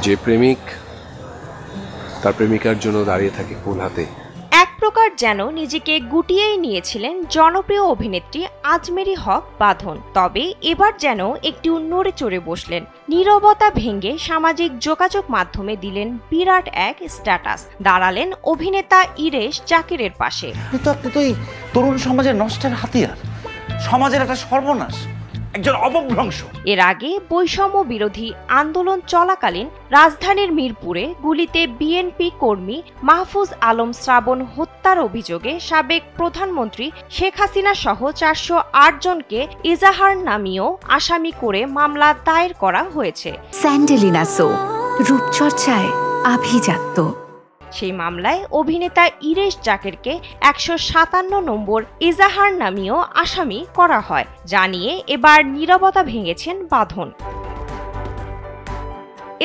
যে প্রেমিক তার প্রেমিকার জন্য দাঁড়িয়ে থাকে ফুল হাতে। এক প্রকার যেন নিজেকে গুটিয়েই নিয়েছিলেন জনপ্রিয় অভিনেত্রী আজমেরী হক বাঁধন। তবে এবার যেন একটু নড়ে চড়ে বসলেন, নীরবতা ভেঙে সামাজিক যোগাযোগ মাধ্যমে দিলেন বিরাট এক স্ট্যাটাস, দাঁড়ালেন অভিনেতা ইরেশ জাকিরের পাশে। আপনি তো এই তরুণ সমাজের নষ্টের হাতিয়ার, সমাজের একটা সর্বনাশ, একজন অপভ্রংশ। এর আগে বৈষম্য বিরোধী আন্দোলন চলাকালীন রাজধানীর মিরপুরে গুলিতে বিএনপি কর্মী মাহফুজ আলম শ্রাবণ হত্যার অভিযোগে সাবেক প্রধানমন্ত্রী শেখ হাসিনা সহ 408 জনকে এজাহার নামীয় আসামি করে মামলা দায়ের করা হয়েছে। স্যান্ডেলিনা সো, রূপচর্চায় আভিজাত্য। সেই মামলায় অভিনেতা ইরেশ জাকিরকে 157 নম্বর এজাহার নামীয় আসামি করা হয়, জানিয়ে এবার নীরবতা ভেঙেছেন বাঁধন।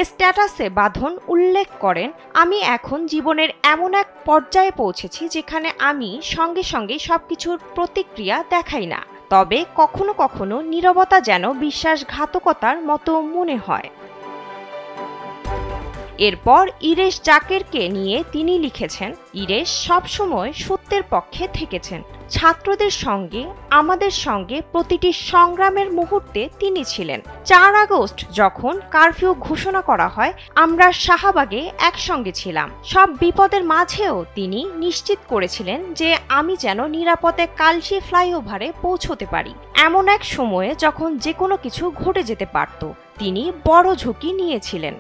স্ট্যাটাসে বাঁধন উল্লেখ করেন, আমি এখন জীবনের এমন এক পর্যায়ে পৌঁছেছি যেখানে আমি সঙ্গে সঙ্গে সবকিছুর প্রতিক্রিয়া দেখাই না, তবে কখনো কখনো নীরবতা যেন বিশ্বাসঘাতকতার মতো মনে হয়। এরপর ইরেশ জাকিরকে নিয়ে তিনি লিখেছেন, ইরেশ সবসময় সত্যের পক্ষে থেকেছেন, ছাত্রদের সঙ্গে আমাদের সঙ্গে প্রতিটি সংগ্রামের মুহূর্তে তিনি ছিলেন। 4 আগস্ট যখন কারফিউ ঘোষণা করা হয়, আমরা শাহবাগে একসঙ্গে ছিলাম। সব বিপদের মাঝেও তিনি নিশ্চিত করেছিলেন যে আমি যেন নিরাপদে কালশি ফ্লাইওভারে পৌঁছতে পারি। এমন এক সময়ে যখন যে কোনো কিছু ঘটে যেতে পারত, তিনি বড় ঝুঁকি নিয়েছিলেন।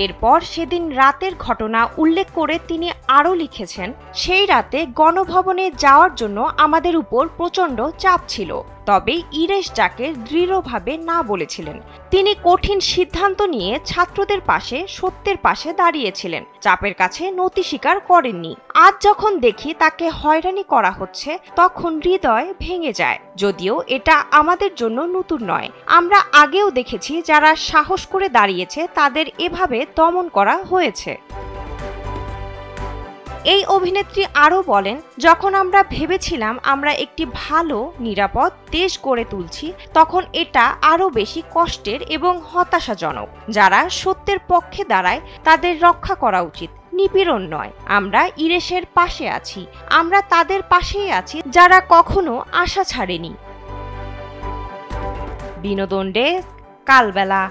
এরপর সেদিন রাতের ঘটনা উল্লেখ করে তিনি আরও লিখেছেন, সেই রাতে গণভবনে যাওয়ার জন্য আমাদের উপর প্রচণ্ড চাপ ছিল, তবে ইরেশ জাকির দৃঢ়ভাবে না বলেছিলেন। তিনি কঠিন সিদ্ধান্ত নিয়ে ছাত্রদের পাশে, সত্যের পাশে দাঁড়িয়েছিলেন, চাপের কাছে নতি স্বীকার করেননি। আজ যখন দেখি তাকে হয়রানি করা হচ্ছে, তখন হৃদয় ভেঙে যায়। যদিও এটা আমাদের জন্য নতুন নয়, আমরা আগেও দেখেছি যারা সাহস করে দাঁড়িয়েছে তাদের এভাবে দমন করা হয়েছে। এই অভিনেত্রী আরও বলেন, যখন আমরা ভেবেছিলাম আমরা একটি ভালো নিরাপদ দেশ গড়ে তুলছি, তখন এটা আরও বেশি কষ্টের এবং হতাশাজনক। যারা সত্যের পক্ষে দাঁড়ায় তাদের রক্ষা করা উচিত, নিপীড়ন নয়। আমরা ইরেশের পাশে আছি, আমরা তাদের পাশেই আছি যারা কখনো আশা ছাড়েনি। বিনোদন ডেস্ক, কালবেলা।